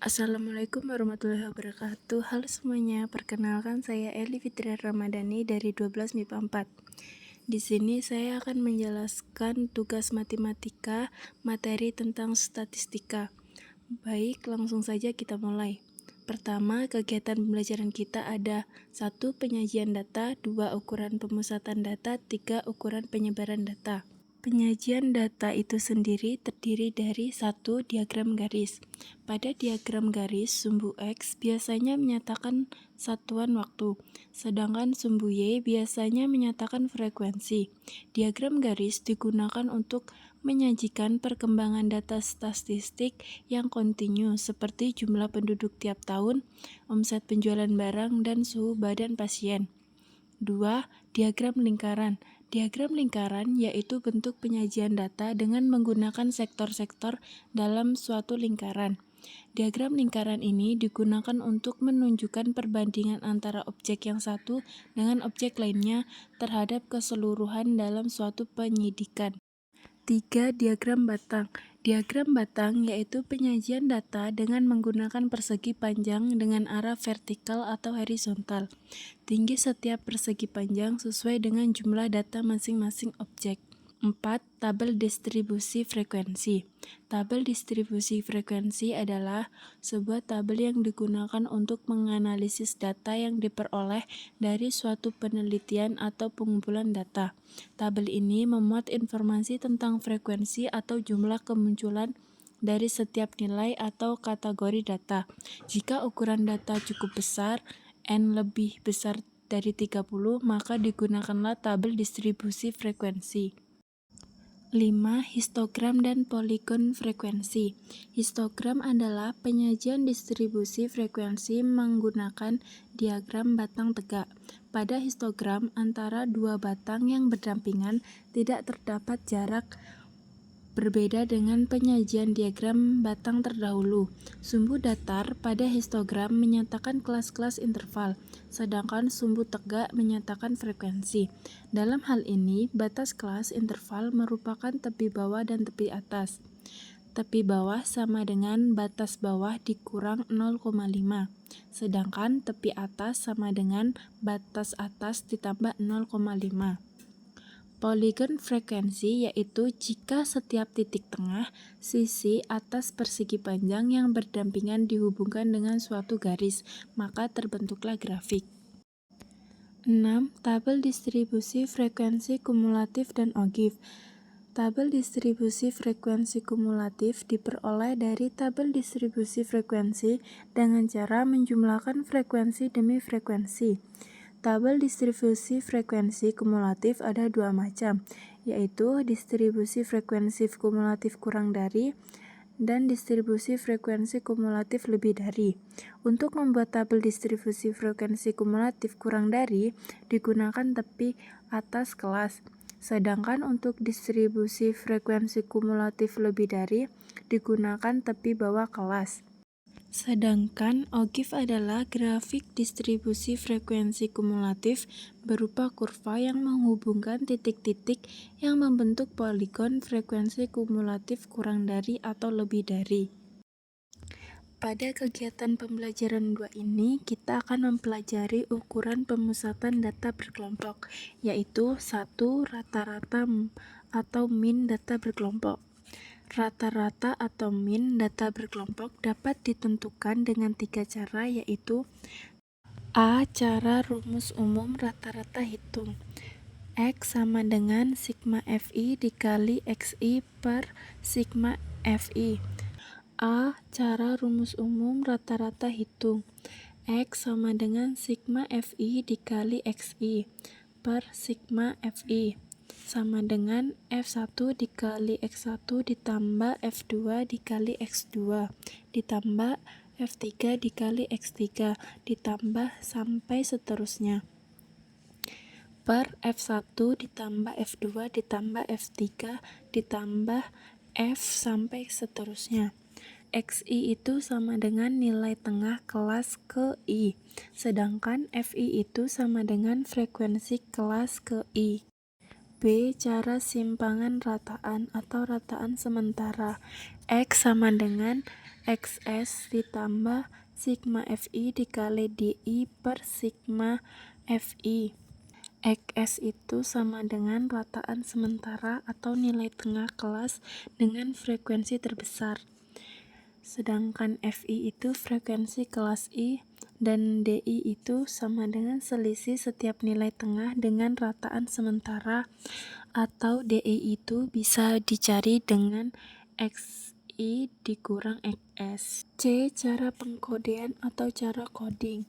Assalamualaikum warahmatullahi wabarakatuh. Halo semuanya, perkenalkan saya Eli Fitria Ramadhani dari 12 MIPA 4. Di sini saya akan menjelaskan tugas matematika materi tentang statistika. Baik, langsung saja kita mulai. Pertama, kegiatan pembelajaran kita ada 1. Penyajian data, 2. Ukuran pemusatan data, 3. Ukuran penyebaran data. Penyajian data itu sendiri terdiri dari 1. Diagram garis. Pada diagram garis, sumbu X biasanya menyatakan satuan waktu, sedangkan sumbu Y biasanya menyatakan frekuensi. Diagram garis digunakan untuk menyajikan perkembangan data statistik yang kontinu seperti jumlah penduduk tiap tahun, omset penjualan barang, dan suhu badan pasien. 2. Diagram lingkaran. Diagram lingkaran yaitu bentuk penyajian data dengan menggunakan sektor-sektor dalam suatu lingkaran. Diagram lingkaran ini digunakan untuk menunjukkan perbandingan antara objek yang satu dengan objek lainnya terhadap keseluruhan dalam suatu penyidikan. 3. Diagram batang. Diagram batang yaitu penyajian data dengan menggunakan persegi panjang dengan arah vertikal atau horizontal. Tinggi setiap persegi panjang sesuai dengan jumlah data masing-masing objek. 4. Tabel distribusi frekuensi. Tabel distribusi frekuensi adalah sebuah tabel yang digunakan untuk menganalisis data yang diperoleh dari suatu penelitian atau pengumpulan data. Tabel ini memuat informasi tentang frekuensi atau jumlah kemunculan dari setiap nilai atau kategori data. Jika ukuran data cukup besar, N lebih besar dari 30, maka digunakanlah tabel distribusi frekuensi. 5. Histogram dan poligon frekuensi. Histogram adalah penyajian distribusi frekuensi menggunakan diagram batang tegak. Pada histogram, antara dua batang yang berdampingan tidak terdapat jarak. Berbeda dengan penyajian diagram batang terdahulu, sumbu datar pada histogram menyatakan kelas-kelas interval, sedangkan sumbu tegak menyatakan frekuensi. Dalam hal ini, batas kelas interval merupakan tepi bawah dan tepi atas. Tepi bawah sama dengan batas bawah dikurang 0,5, sedangkan tepi atas sama dengan batas atas ditambah 0,5. Poligon frekuensi yaitu jika setiap titik tengah, sisi atas persegi panjang yang berdampingan dihubungkan dengan suatu garis, maka terbentuklah grafik. 6. Tabel distribusi frekuensi kumulatif dan ogive. Tabel distribusi frekuensi kumulatif diperoleh dari tabel distribusi frekuensi dengan cara menjumlahkan frekuensi demi frekuensi. Tabel distribusi frekuensi kumulatif ada dua macam, yaitu distribusi frekuensi kumulatif kurang dari dan distribusi frekuensi kumulatif lebih dari. Untuk membuat tabel distribusi frekuensi kumulatif kurang dari, digunakan tepi atas kelas. Sedangkan untuk distribusi frekuensi kumulatif lebih dari, digunakan tepi bawah kelas. Sedangkan ogive adalah grafik distribusi frekuensi kumulatif berupa kurva yang menghubungkan titik-titik yang membentuk poligon frekuensi kumulatif kurang dari atau lebih dari. Pada kegiatan pembelajaran 2 ini, kita akan mempelajari ukuran pemusatan data berkelompok, yaitu 1. Rata-rata atau mean data berkelompok. Rata-rata atau mean data berkelompok dapat ditentukan dengan tiga cara, yaitu A. Cara rumus umum rata-rata hitung. X sama dengan sigma FI dikali XI per sigma FI. A. Cara rumus umum rata-rata hitung. X sama dengan sigma FI dikali XI per sigma FI sama dengan F1 dikali X1 ditambah F2 dikali X2 ditambah F3 dikali X3 ditambah sampai seterusnya per F1 ditambah F2 ditambah F3 ditambah F sampai seterusnya. XI itu sama dengan nilai tengah kelas ke I, sedangkan FI itu sama dengan frekuensi kelas ke I. B. Cara simpangan rataan atau rataan sementara. X sama dengan XS ditambah sigma FI dikali DI per sigma FI. XS itu sama dengan rataan sementara atau nilai tengah kelas dengan frekuensi terbesar. Sedangkan FI itu frekuensi kelas I dan DI itu sama dengan selisih setiap nilai tengah dengan rataan sementara, atau DI itu bisa dicari dengan XI dikurang XS. C. Cara pengkodean atau cara coding.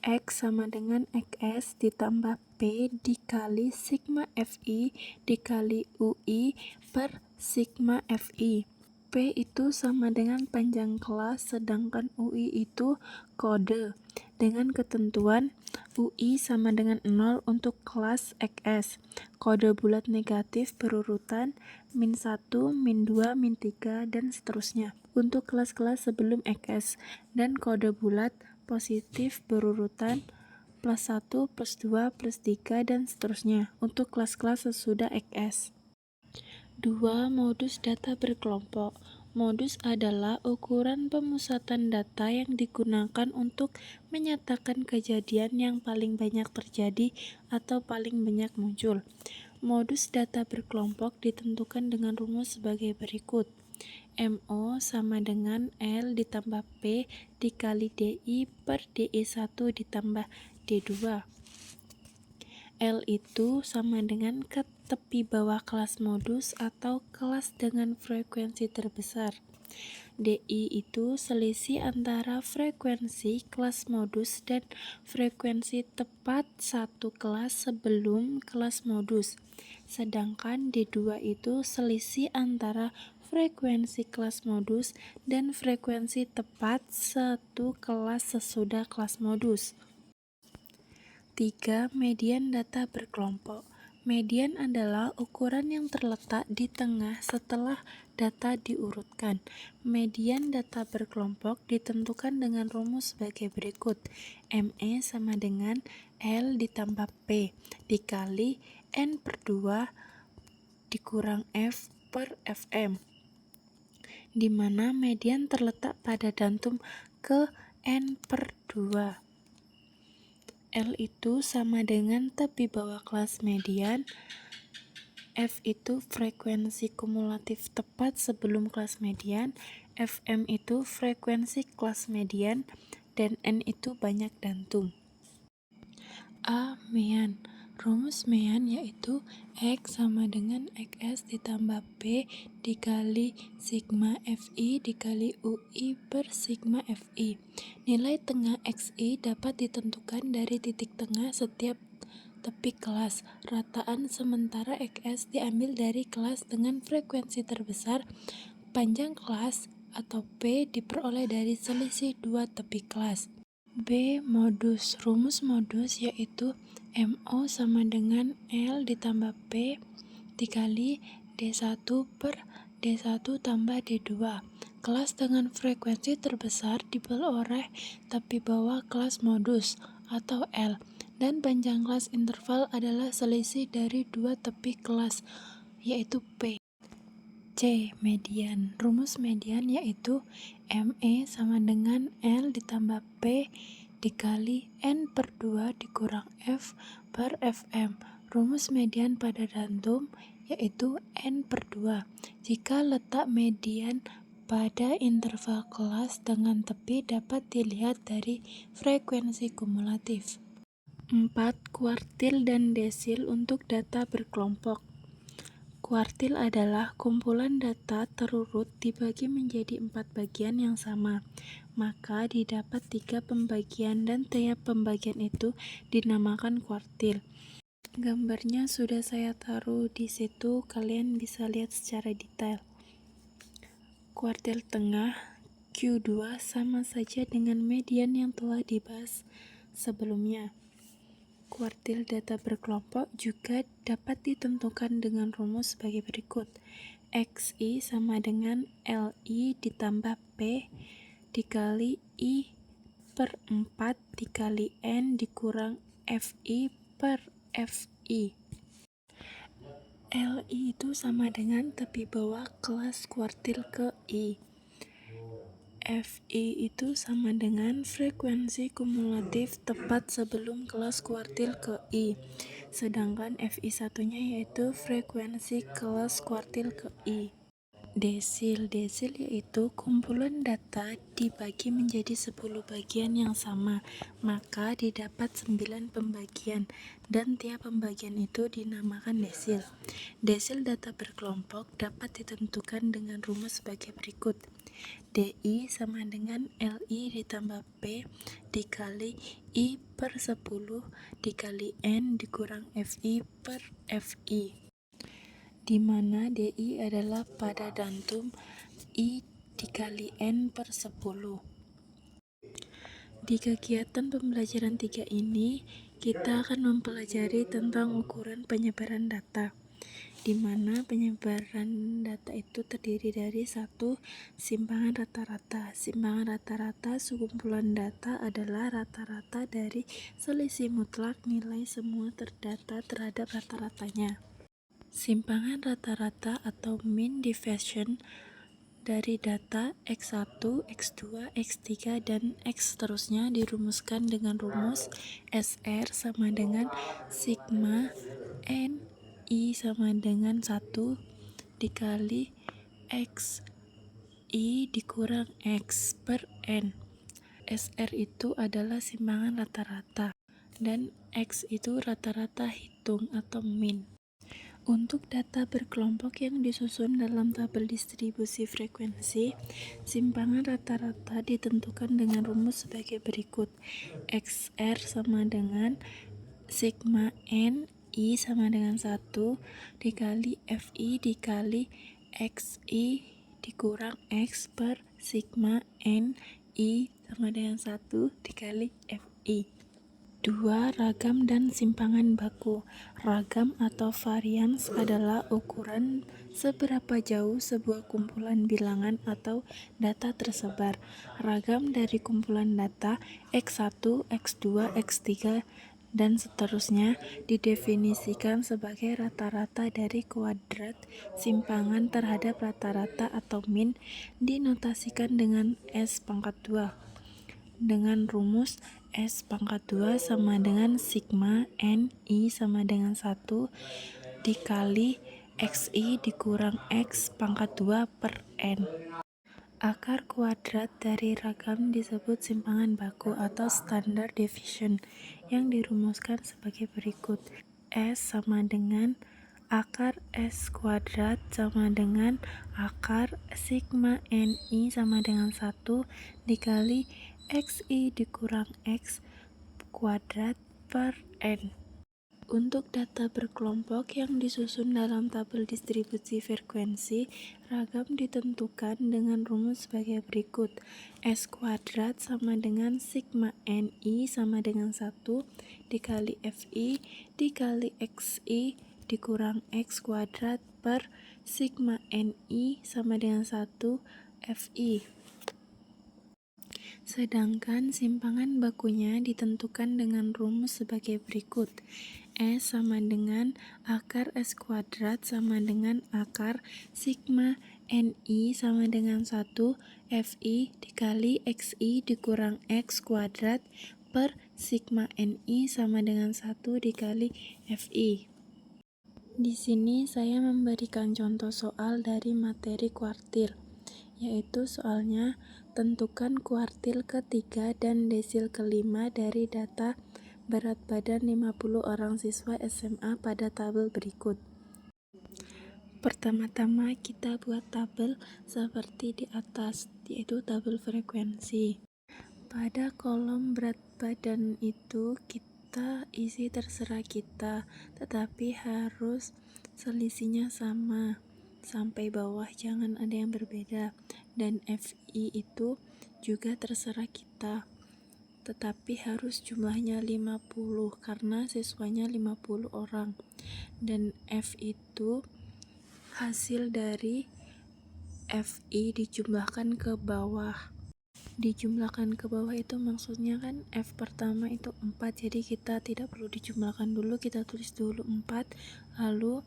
X sama dengan XS ditambah P dikali sigma FI dikali UI per sigma FI. P itu sama dengan panjang kelas, sedangkan UI itu kode. Dengan ketentuan UI sama dengan 0 untuk kelas XS. Kode bulat negatif berurutan min 1, min 2, min 3, dan seterusnya untuk kelas-kelas sebelum XS. Dan kode bulat positif berurutan plus 1, plus 2, plus 3, dan seterusnya untuk kelas-kelas sesudah XS. 2. Modus data berkelompok. Modus adalah ukuran pemusatan data yang digunakan untuk menyatakan kejadian yang paling banyak terjadi atau paling banyak muncul. Modus data berkelompok ditentukan dengan rumus sebagai berikut. MO sama dengan L ditambah P dikali DI per DI1 ditambah D2. L itu sama dengan ke tepi bawah kelas modus atau kelas dengan frekuensi terbesar. DI itu selisih antara frekuensi kelas modus dan frekuensi tepat satu kelas sebelum kelas modus. Sedangkan D2 itu selisih antara frekuensi kelas modus dan frekuensi tepat satu kelas sesudah kelas modus. 3. Median data berkelompok. Median adalah ukuran yang terletak di tengah setelah data diurutkan. Median data berkelompok ditentukan dengan rumus sebagai berikut. ME sama dengan L ditambah P dikali N per 2 dikurang F per Fm, di mana median terletak pada datum ke N per 2. L itu sama dengan tepi bawah kelas median, F itu frekuensi kumulatif tepat sebelum kelas median, Fm itu frekuensi kelas median, dan N itu banyak datum. A. Mean. Rumus mean yaitu X sama dengan XS ditambah P dikali sigma FI dikali UI per sigma FI. Nilai tengah XI dapat ditentukan dari titik tengah setiap tepi kelas. Rataan sementara XS diambil dari kelas dengan frekuensi terbesar. Panjang kelas atau P diperoleh dari selisih dua tepi kelas. B. Modus. Rumus modus yaitu MO sama dengan L ditambah P dikali D1 per D1 tambah D2. Kelas dengan frekuensi terbesar diperoleh tepi bawah kelas modus atau L, dan panjang kelas interval adalah selisih dari dua tepi kelas yaitu P. C. Median. Rumus median yaitu ME sama dengan L ditambah P dikali N per 2 dikurang F per Fm. Rumus median pada datum yaitu N per 2. Jika letak median pada interval kelas dengan tepi dapat dilihat dari frekuensi kumulatif. 4. Kuartil dan desil untuk data berkelompok. Kuartil adalah kumpulan data terurut dibagi menjadi 4 bagian yang sama, maka didapat 3 pembagian dan tiap pembagian itu dinamakan kuartil. Gambarnya sudah saya taruh di situ, kalian bisa lihat secara detail. Kuartil tengah Q2 sama saja dengan median yang telah dibahas sebelumnya. Kuartil data berkelompok juga dapat ditentukan dengan rumus sebagai berikut. XI sama dengan LI ditambah P dikali I per 4 dikali N dikurang FI per FI. LI itu sama dengan tepi bawah kelas kuartil ke I. FI itu sama dengan frekuensi kumulatif tepat sebelum kelas kuartil ke I. Sedangkan FI satunya yaitu frekuensi kelas kuartil ke I. Desil yaitu kumpulan data dibagi menjadi 10 bagian yang sama, maka didapat 9 pembagian, dan tiap pembagian itu dinamakan desil. Desil data berkelompok dapat ditentukan dengan rumus sebagai berikut. DI sama dengan LI ditambah P dikali I per 10 dikali N dikurang FI per FI, di mana DI adalah pada dantum I dikali N per 10. Di kegiatan pembelajaran 3 ini, kita akan mempelajari tentang ukuran penyebaran data, di mana penyebaran data itu terdiri dari 1. Simpangan rata-rata. Simpangan rata-rata sekumpulan data adalah rata-rata dari selisih mutlak nilai semua terdata terhadap rata-ratanya. Simpangan rata-rata atau mean deviation dari data X1, X2, X3, dan X seterusnya dirumuskan dengan rumus SR sama dengan sigma N I sama dengan 1 dikali XI dikurang X per N. SR itu adalah simpangan rata-rata, dan X itu rata-rata hitung atau mean. Untuk data berkelompok yang disusun dalam tabel distribusi frekuensi, simpangan rata-rata ditentukan dengan rumus sebagai berikut. XR sama dengan sigma N I sama dengan 1 dikali FI dikali XI dikurang X per sigma N I sama dengan 1 dikali FI. 2. Ragam dan simpangan baku. Ragam atau varians adalah ukuran seberapa jauh sebuah kumpulan bilangan atau data tersebar. Ragam dari kumpulan data X1, X2, X3, dan seterusnya didefinisikan sebagai rata-rata dari kuadrat simpangan terhadap rata-rata atau mean, dinotasikan dengan S pangkat 2 dengan rumus S pangkat 2 sama dengan sigma N I sama dengan 1 dikali XI dikurang X pangkat 2 per N. Akar kuadrat dari ragam disebut simpangan baku atau standard deviation, yang dirumuskan sebagai berikut. S sama dengan akar S kuadrat sama dengan akar sigma NI sama dengan 1 dikali XI dikurang X kuadrat per N. Untuk data berkelompok yang disusun dalam tabel distribusi frekuensi, ragam ditentukan dengan rumus sebagai berikut. S kuadrat sama dengan sigma NI sama dengan 1 dikali FI dikali XI dikurang X kuadrat per sigma NI sama dengan 1 FI. Sedangkan simpangan bakunya ditentukan dengan rumus sebagai berikut. S sama dengan akar S kuadrat sama dengan akar sigma NI sama dengan 1 FI dikali XI dikurang X kuadrat per sigma NI sama dengan 1 dikali FI. Di sini saya memberikan contoh soal dari materi kuartil, yaitu soalnya tentukan kuartil ketiga dan desil kelima dari data berat badan 50 orang siswa SMA pada tabel berikut. Pertama-tama kita buat tabel seperti di atas, yaitu tabel frekuensi. Pada kolom berat badan itu kita isi terserah kita, tetapi harus selisihnya sama sampai bawah, jangan ada yang berbeda. Dan FI itu juga terserah kita, tetapi harus jumlahnya 50 karena siswanya 50 orang. Dan F itu hasil dari FI dijumlahkan ke bawah. dijumlahkan ke bawah itu maksudnya kan F pertama itu 4, jadi kita tidak perlu dijumlahkan dulu, kita tulis dulu 4, lalu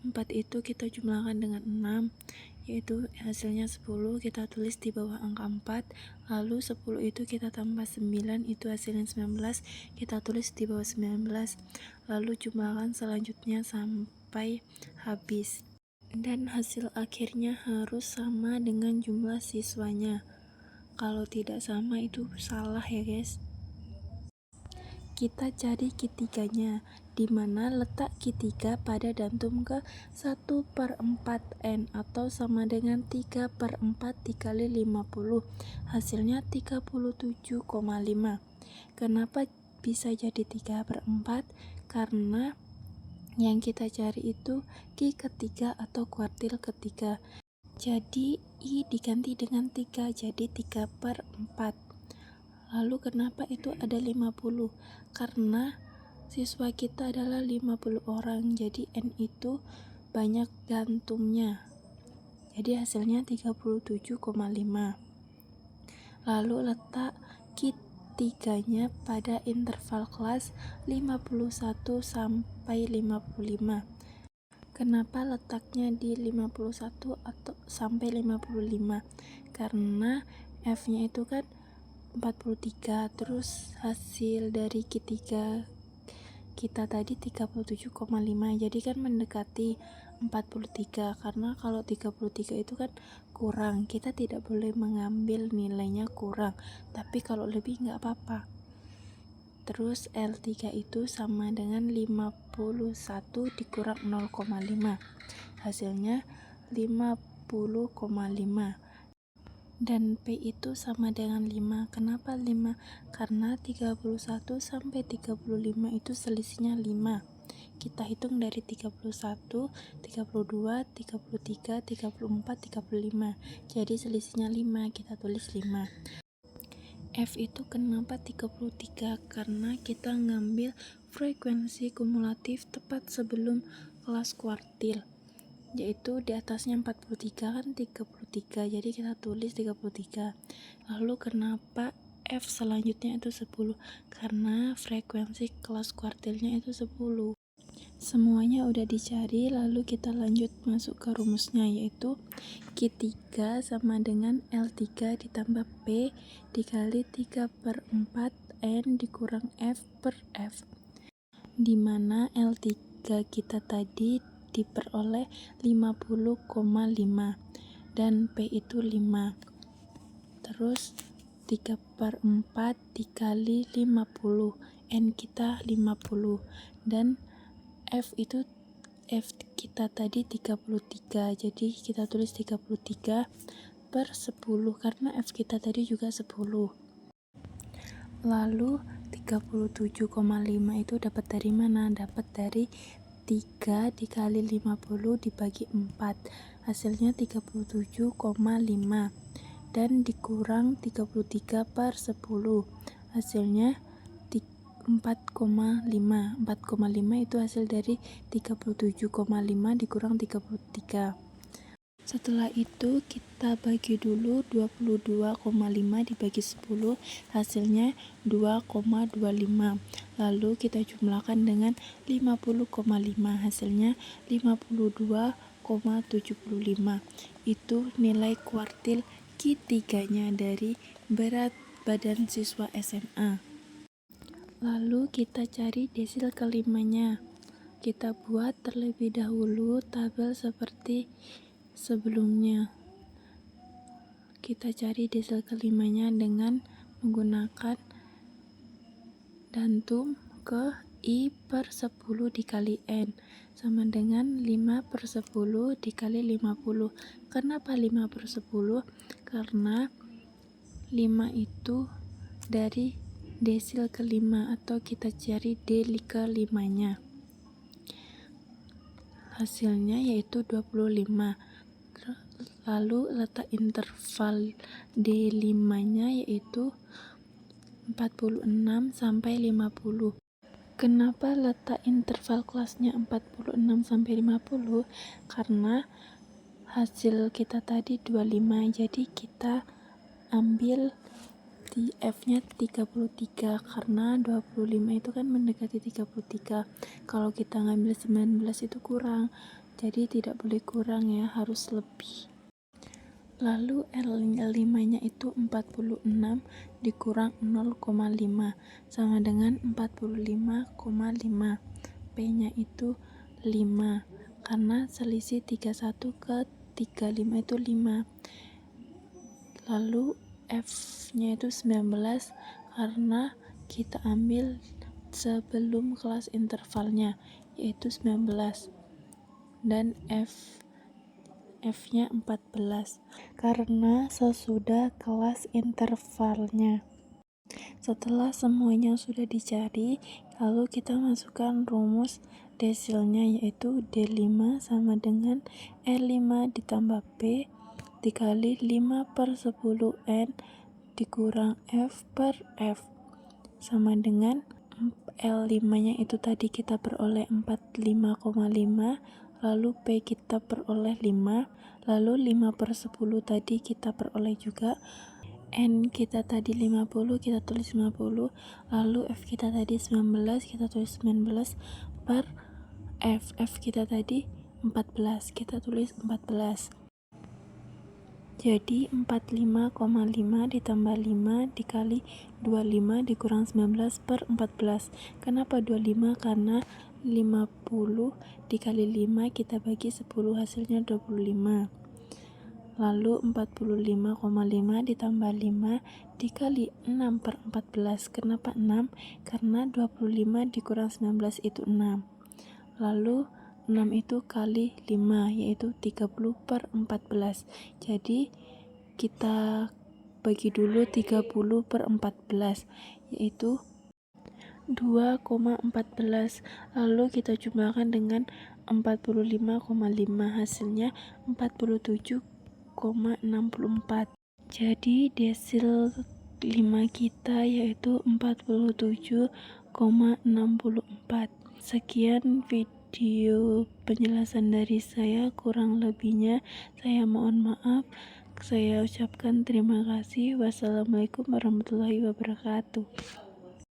4 itu kita jumlahkan dengan 6, yaitu hasilnya 10, kita tulis di bawah angka 4, lalu 10 itu kita tambah 9, itu hasilnya 19, kita tulis di bawah 19, lalu jumlahkan selanjutnya sampai habis, dan hasil akhirnya harus sama dengan jumlah siswanya. Kalau tidak sama itu salah ya guys. Kita cari Q3-nya, di mana letak Q3 pada datum ke 1/4N atau sama dengan 3/4 dikali 50, hasilnya 37,5. Kenapa bisa jadi 3/4? Karena yang kita cari itu Q ketiga atau kuartil ketiga, jadi I diganti dengan 3, jadi 3/4. Lalu kenapa itu ada 50? Karena siswa kita adalah 50 orang, jadi N itu banyak datumnya, jadi hasilnya 37,5. Lalu letak Q3-nya pada interval kelas 51 sampai 55. Kenapa letaknya di 51 atau sampai 55? Karena F-nya itu kan 43, terus hasil dari Q3 kita tadi 37,5, jadi kan mendekati 43, karena kalau 33 itu kan kurang, kita tidak boleh mengambil nilainya kurang, tapi kalau lebih nggak apa-apa. Terus L3 itu sama dengan 51 dikurang 0,5, hasilnya 50,5. Dan P itu sama dengan 5. Kenapa 5? Karena 31 sampai 35 itu selisihnya 5. Kita hitung dari 31, 32, 33, 34, 35. Jadi selisihnya 5, kita tulis 5. F itu kenapa 33? Karena kita ngambil frekuensi kumulatif tepat sebelum kelas kuartil, yaitu di atasnya 43 kan 33, jadi kita tulis 33. Lalu kenapa F selanjutnya itu 10? Karena frekuensi kelas kuartilnya itu 10. Semuanya udah dicari, lalu kita lanjut masuk ke rumusnya, yaitu Q3 sama dengan L3 ditambah P dikali 3/4 N dikurang F per F, dimana L3 kita tadi diperoleh 50,5 dan P itu 5. Terus 3/4 dikali 50, N kita 50, dan F kita tadi 33, jadi kita tulis 33/10 karena F kita tadi juga 10. Lalu 37,5 itu dapat dari mana? Dapat dari 3 dikali 50 dibagi 4, hasilnya 37,5, dan dikurang 33/10, hasilnya 4,5. 4,5 itu hasil dari 37,5 dikurang 33. Setelah itu kita bagi dulu 22,5 dibagi 10, hasilnya 2,25. Lalu kita jumlahkan dengan 50,5, hasilnya 52,75. Itu nilai kuartil Q3-nya dari berat badan siswa SMA. Lalu kita cari desil kelimanya. Kita buat terlebih dahulu tabel seperti sebelumnya. Kita cari desil kelimanya dengan menggunakan datum ke I/10 dikali N sama dengan 5/10 dikali 50. Kenapa 5/10? Karena 5 itu dari desil kelima, atau kita cari D ke-5-nya. Hasilnya yaitu 25. Lalu letak interval D5-nya yaitu 46 sampai 50. Kenapa letak interval kelasnya 46 sampai 50? Karena hasil kita tadi 25, jadi kita ambil F-nya 33 karena 25 itu kan mendekati 33. Kalau kita ngambil 19 itu kurang. Jadi tidak boleh kurang ya, harus lebih. Lalu L5-nya itu 46 dikurang 0,5 sama dengan 45,5. P-nya itu 5 karena selisih 31 ke 35 itu 5. Lalu F-nya itu 19 karena kita ambil sebelum kelas intervalnya yaitu 19, dan F-nya 14 karena sesudah kelas intervalnya. Setelah semuanya sudah dicari, lalu kita masukkan rumus desilnya yaitu D5 sama dengan R5 ditambah P dikali 5/10N dikurang F per F sama dengan L5-nya itu tadi kita peroleh 45,5, lalu P kita peroleh 5, lalu 5/10 tadi kita peroleh juga, N kita tadi 50 kita tulis 50, lalu F kita tadi 19 kita tulis 19 per F kita tadi 14 kita tulis 14. Jadi 45,5 ditambah 5 dikali 25 dikurang 19 per 14. Kenapa 25? Karena 50 dikali 5 kita bagi 10 hasilnya 25. Lalu 45,5 ditambah 5 dikali 6 per 14. Kenapa 6? Karena 25 dikurang 19 itu 6. Lalu 6 itu kali 5 yaitu 30 per 14. Jadi kita bagi dulu 30 per 14 yaitu 2,14. Lalu kita jumlahkan dengan 45,5 hasilnya 47,64. Jadi desil 5 kita yaitu 47,64. Sekian video penjelasan dari saya, kurang lebihnya saya mohon maaf. Saya ucapkan terima kasih. Wassalamualaikum warahmatullahi wabarakatuh.